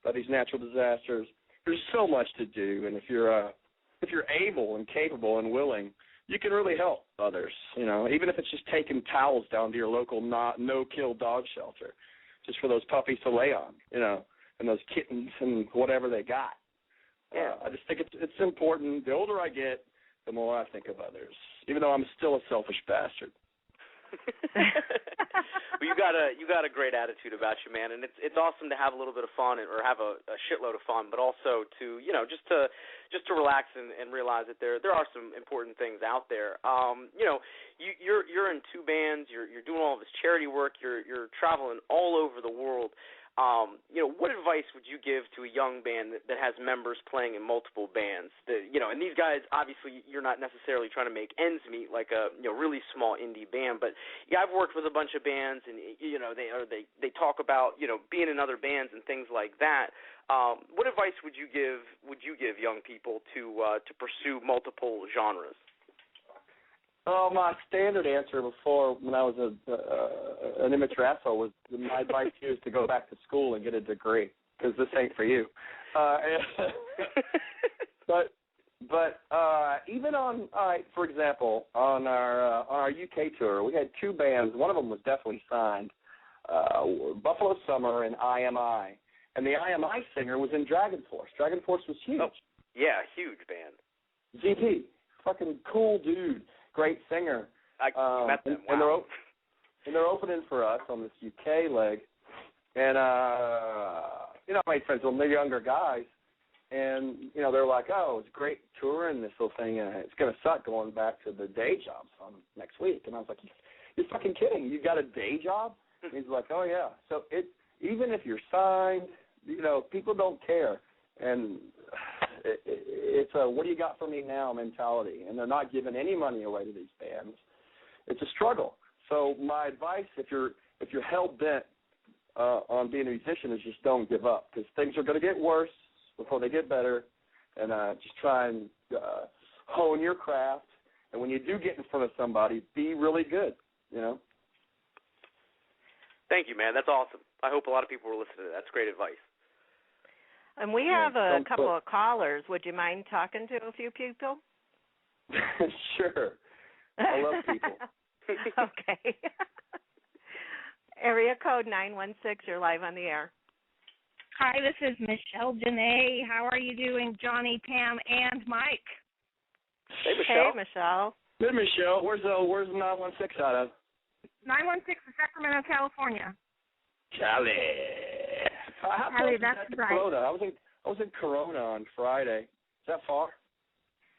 by these natural disasters. There's so much to do, and if you're able and capable and willing, you can really help others, even if it's just taking towels down to your local no-kill dog shelter, just for those puppies to lay on, and those kittens and whatever they got. Yeah. I just think it's important. The older I get, the more I think of others, even though I'm still a selfish bastard. Well, you got a great attitude about you, man, and it's awesome to have a little bit of fun or have a shitload of fun, but also to just to relax and realize that there are some important things out there. You're in 2 bands, you're doing all of this charity work, you're traveling all over the world. What advice would you give to a young band that has members playing in multiple bands? And these guys, obviously, you're not necessarily trying to make ends meet like a really small indie band, but I've worked with a bunch of bands, and they talk about being in other bands and things like that. What advice would you give young people to pursue multiple genres? Oh, my standard answer before, when I was an immature asshole, was my advice to you is to go back to school and get a degree, because this ain't for you. But even on, for example, on our UK tour, we had 2 bands. One of them was definitely signed, Buffalo Summer and IMI. And the IMI singer was in Dragon Force. Dragon Force was huge. Oh, yeah, huge band. ZP, fucking cool dude. Great singer. I met them. And wow. they're opening for us on this UK leg. And, I made friends with them. They're younger guys. And, they're like, oh, it's great touring this little thing, and it's going to suck going back to the day jobs on next week. And I was like, you're fucking kidding. You got a day job? And he's like, oh, yeah. So even if you're signed, people don't care. And it's a what do you got for me now mentality, and they're not giving any money away to these bands. It's a struggle. So my advice, if you're hell-bent on being a musician, is just don't give up, because things are going to get worse before they get better, and just try and hone your craft. And when you do get in front of somebody, be really good, Thank you, man. That's awesome. I hope a lot of people were listening to that. That's great advice. And we have a couple of callers. Would you mind talking to a few people? Sure. I love people. Okay. Area code 916, you're live on the air. Hi, this is Michelle Janae. How are you doing, Johnny, Pam, and Mike? Hey, Michelle. Hey, Michelle. Good, Michelle. Where's the 916 out of? 916 is Sacramento, California. Cali. Cali, that's right. Corona? I was in Corona on Friday. Is that far?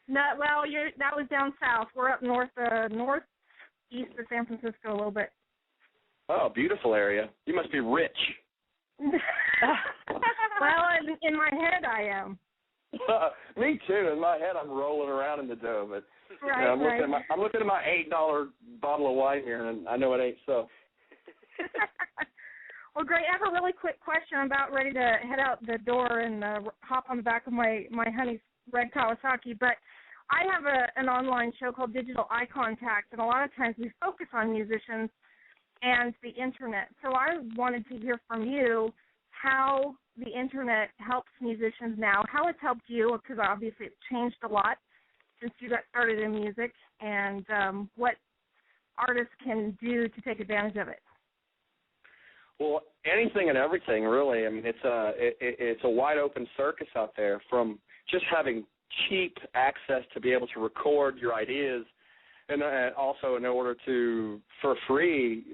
No, well, that was down south. We're up northeast of San Francisco a little bit. Oh, beautiful area. You must be rich. Well, in my head, I am. Me too. In my head, I'm rolling around in the dough. But right, I'm looking at my $8 bottle of wine here, and I know it ain't so. Well, great. I have a really quick question. I'm about ready to head out the door and hop on the back of my honey's red Kawasaki. But I have an online show called Digital Eye Contact, and a lot of times we focus on musicians and the Internet. So I wanted to hear from you how the Internet helps musicians now, how it's helped you, because obviously it's changed a lot since you got started in music, and what artists can do to take advantage of it. Well, anything and everything, really. I mean, it's a wide open circus out there, from just having cheap access to be able to record your ideas, and also in order to, for free,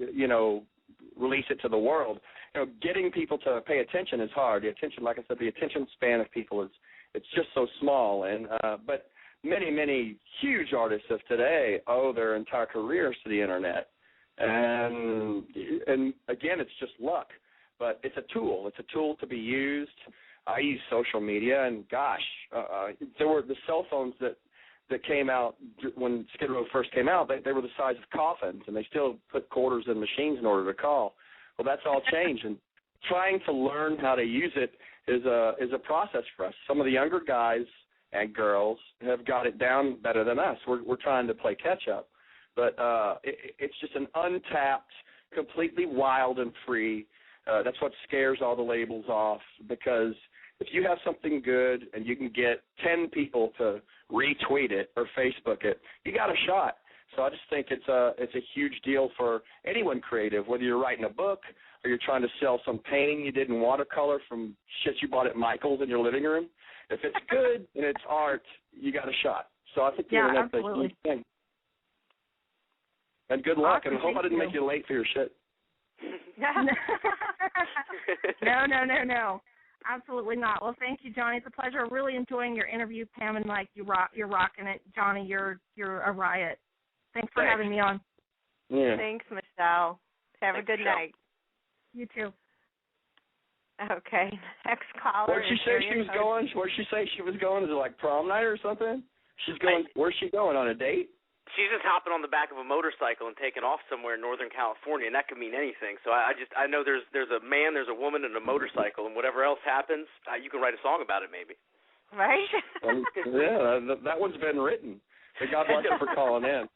release it to the world. Getting people to pay attention is hard. The attention, like I said, the attention span of people it's just so small. And but many huge artists of today owe their entire careers to the Internet. And again, it's just luck, but it's a tool. It's a tool to be used. I use social media, and gosh, there were the cell phones that came out when Skid Row first came out. They were the size of coffins, and they still put quarters in machines in order to call. Well, that's all changed, and trying to learn how to use it is a process for us. Some of the younger guys and girls have got it down better than us. We're trying to play catch up. But it's just an untapped, completely wild and free That's what scares all the labels off, because if you have something good and you can get 10 people to retweet it or Facebook it, you got a shot. So I just think it's a huge deal for anyone creative, whether you're writing a book or you're trying to sell some painting you did in watercolor from shit you bought at Michael's in your living room. If it's good and it's art, you got a shot. So I think the internet's a huge thing. And good luck, and I hope I didn't make you late for your shit. No. Absolutely not. Well, thank you, Johnny. It's a pleasure. I'm really enjoying your interview, Pam, and you're rocking it. Johnny, you're a riot. Thanks for having me on. Yeah. Thanks, Michelle. Have a good night. You too. Okay. Next caller. Where'd she say she was going? Where'd she say she was going? Is it like prom night or something? She's going. Where's she going, on a date? She's just hopping on the back of a motorcycle and taking off somewhere in Northern California, and that could mean anything. So I know there's a man, there's a woman, and a motorcycle, and whatever else happens, you can write a song about it, maybe. Right? Yeah, that one's been written. But God bless you for calling in.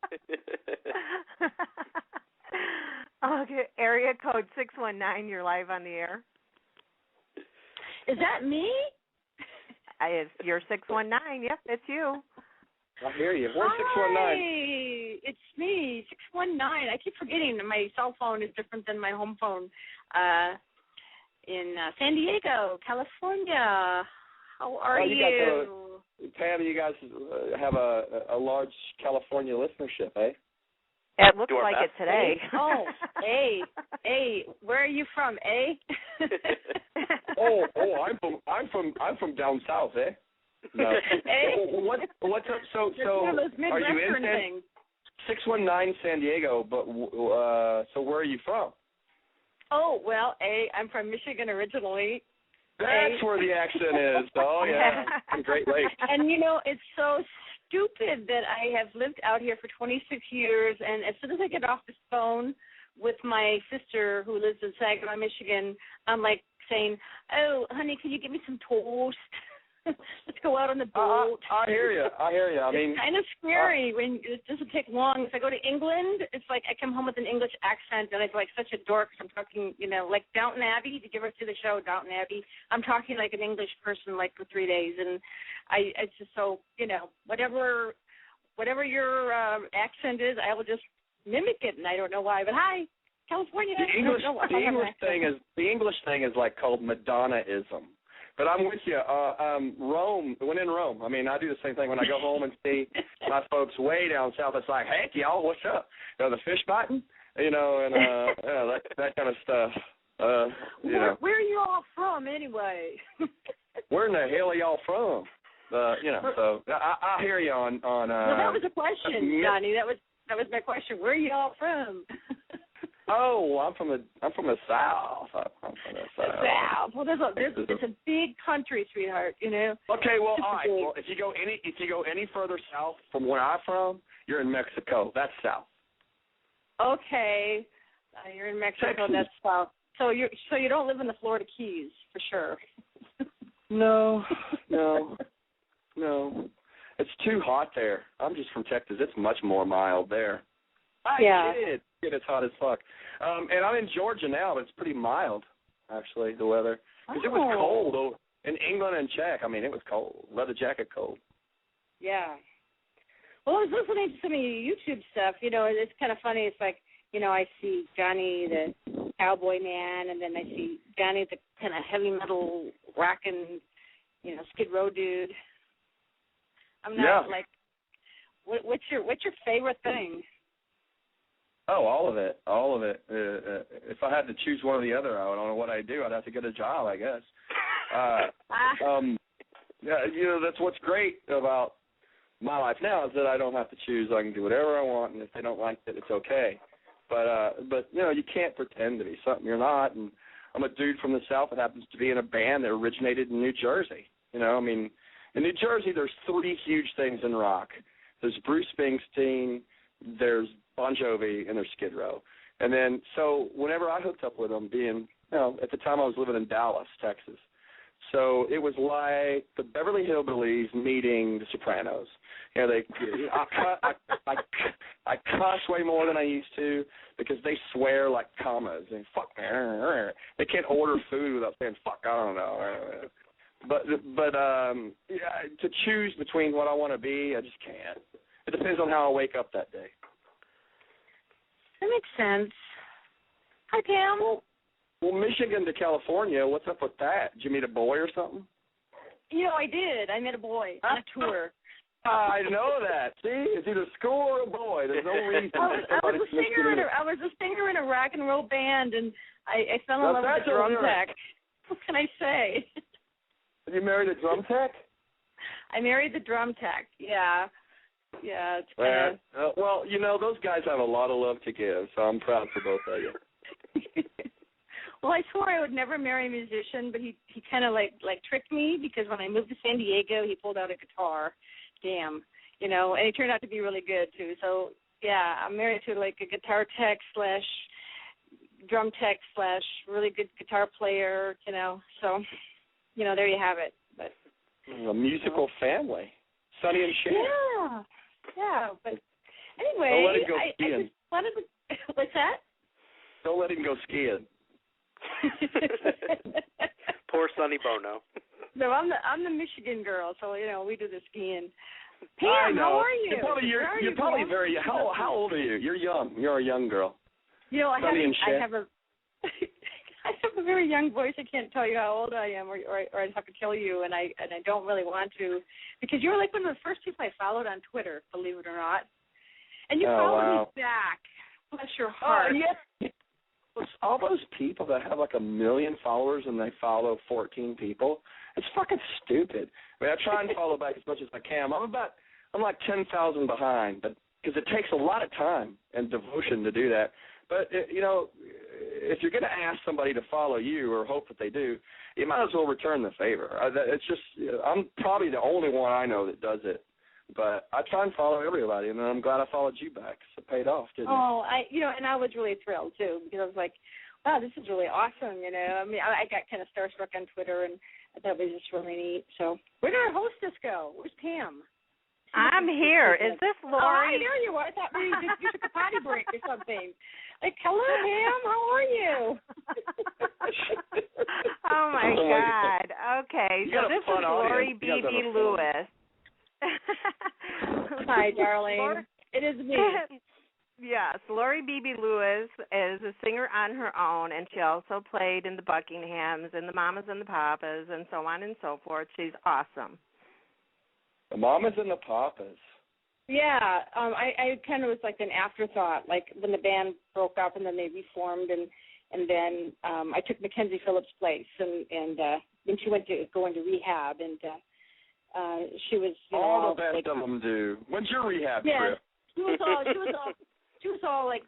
Okay, area code 619. You're live on the air. Is that me? You're 619. Yep, it's you. I hear you. Where's 619? Hi, it's me, 619. I keep forgetting that my cell phone is different than my home phone. In San Diego, California. How are you? Pam, you guys have a large California listenership, eh? It looks like it today. Oh, hey, where are you from, eh? I'm from down south, eh? No. What's up? So one of those are you in things. 619 San Diego? But so where are you from? Oh well, I'm from Michigan originally. That's where the accent is. Oh yeah, Great Lakes. And it's so stupid that I have lived out here for 26 years, and as soon as I get off the phone with my sister who lives in Saginaw, Michigan, I'm like saying, "Oh, honey, can you give me some toast? Let's go out on the boat." I hear you. I mean, it's kind of scary when it doesn't take long. If I go to England, it's like I come home with an English accent, and I'm like such a dork. I'm talking, like Downton Abbey. Did you ever see the show Downton Abbey? I'm talking like an English person, like for 3 days, and it's just so, whatever your accent is, I will just mimic it, and I don't know why. But hi, California. The English thing is like called Madonna-ism. But I'm with you. Rome, when in Rome, I mean, I do the same thing when I go home and see my folks way down south. It's like, hey, y'all, what's up? The fish biting, and that kind of stuff. Where are you all from, anyway? Where in the hell are y'all from? So I hear you on. Well, that was a question, Johnny. That was my question. Where are you all from? Oh, I'm from the South. I'm from the South. Well, it's a big country, sweetheart. Okay, well, all right. Well, if you go any further south from where I'm from, you're in Mexico. That's south. Okay, you're in Mexico. Texas. That's south. So you don't live in the Florida Keys for sure. No. It's too hot there. I'm just from Texas. It's much more mild there. It's hot as fuck. And I'm in Georgia now, but it's pretty mild, actually, the weather. Because it was cold in England and Czech. I mean, it was cold. Leather jacket cold. Yeah. Well, I was listening to some of your YouTube stuff. It's kind of funny. It's like, I see Johnny the cowboy man, and then I see Johnny the kind of heavy metal rockin', Skid Row dude. I'm not like, what's your favorite thing? Oh, all of it. If I had to choose one or the other, I don't know what I'd do. I'd have to get a job, I guess. That's what's great about my life now is that I don't have to choose. I can do whatever I want, and if they don't like it, it's okay. But you can't pretend to be something you're not. And I'm a dude from the South that happens to be in a band that originated in New Jersey. I mean, in New Jersey, there's 3 huge things in rock. There's Bruce Springsteen, there's Bon Jovi, and there's Skid Row. And then, so whenever I hooked up with them, being, at the time I was living in Dallas, Texas. So it was like the Beverly Hillbillies meeting the Sopranos. I I cuss way more than I used to because they swear like commas and fuck. They can't order food without saying fuck. I don't know. But yeah, to choose between what I want to be, I just can't. It depends on how I wake up that day. That makes sense. Hi, Pam. Well, Michigan to California, what's up with that? Did you meet a boy or something? I did. I met a boy on a tour. I know that. See, it's either school or a boy. There's no reason. I was a singer in a rock and roll band, and I fell in love with the drum tech. What can I say? You married a drum tech? I married the drum tech. Yeah. It's kind of... well, those guys have a lot of love to give, so I'm proud for both of you. Well, I swore I would never marry a musician, but he kind of like tricked me because when I moved to San Diego, he pulled out a guitar. Damn, and he turned out to be really good too. So yeah, I'm married to like a guitar tech / drum tech / really good guitar player. So there you have it. But a musical family, Sonny and Cher. Yeah. But anyway, don't let him go skiing. I just wanted to. What's that? Don't let him go skiing. Poor Sonny Bono. No, I'm the Michigan girl, so we do the skiing. Pam, how are you? You're probably very. How old are you? You're young. You're a young girl. I have a very young voice. I can't tell you how old I am, or I'd have to tell you, and I don't really want to, because you're like one of the first people I followed on Twitter, believe it or not, and you followed me back. Bless your heart. Yeah. All those people that have like 1 million followers and they follow 14 people, it's fucking stupid. I mean, I try and follow back as much as I can. I'm like 10,000 behind, but because it takes a lot of time and devotion to do that. But if you're going to ask somebody to follow you or hope that they do, you might as well return the favor. It's just I'm probably the only one I know that does it. But I try and follow everybody, and I'm glad I followed you back. So it paid off, didn't it? Oh, and I was really thrilled, too, because I was like, wow, this is really awesome, I mean, I got kind of starstruck on Twitter, and I thought it was just really neat. So where did our hostess go? Where's Pam? I'm here. Is this Lori? Oh, there you are. I thought maybe you took a potty break or something. Like, hello, Pam. How are you? Oh, my God. Okay, so this is Lori B.B. Lewis. Hi, darling. It is me. Yes, Lori B.B. Lewis is a singer on her own, and she also played in the Buckinghams and the Mamas and the Papas and so on and so forth. She's awesome. The Mamas and the Papas. Yeah, I kind of was like an afterthought, like when the band broke up and then they reformed, and then I took Mackenzie Phillips' place, and then she went to go into rehab, and she was all the best of them do. When's your rehab trip? She was all like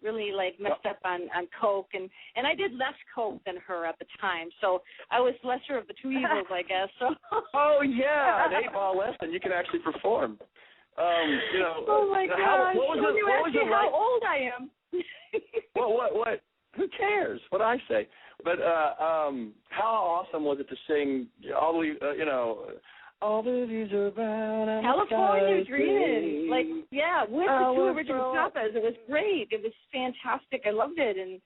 really like messed up on coke, and I did less coke than her at the time, so I was lesser of the two evils, I guess. So. Oh yeah, an 8-ball less, and you can actually perform. Oh my God! What was it like? How old I am? What? Who cares what I say? But how awesome was it to sing all the these are brown California Dreamin', with the two original papas. It was great. It was fantastic. I loved it, and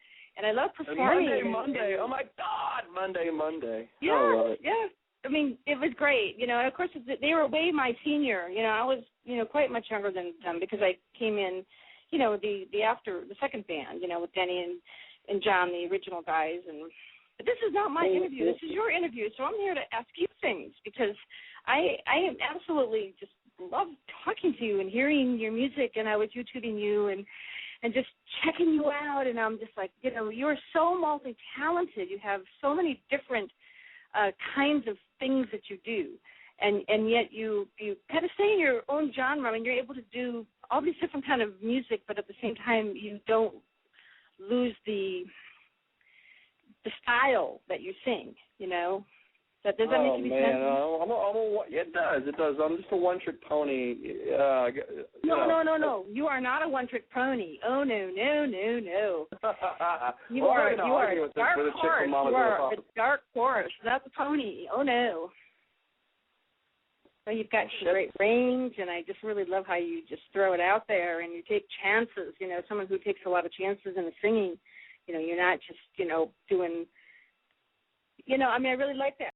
I love performing. Monday. Oh my God, Monday. Yeah, I love it. Yeah. I mean, it was great. And of course, they were way my senior. I was, quite much younger than them because I came in, the second band, with Denny and John, the original guys. But this is not my interview. This is your interview. So I'm here to ask you things because I absolutely just love talking to you and hearing your music. And I was YouTubing you and just checking you out. And I'm just like, you're so multi-talented. You have so many different kinds of things that you do, and yet you kind of stay in your own genre. I mean, you're able to do all these different kind of music, but at the same time, you don't lose the style that you sing. Does that make any sense? It does. I'm just a one-trick pony. No. You are not a one-trick pony. Oh, no. You are a dark horse. You are a dark horse. That's a pony. Oh, no. Well, you've got some great range, and I just really love how you just throw it out there and you take chances. You know, someone who takes a lot of chances in the singing. You know, you're not just, you know, doing, you know, I mean, I really like that.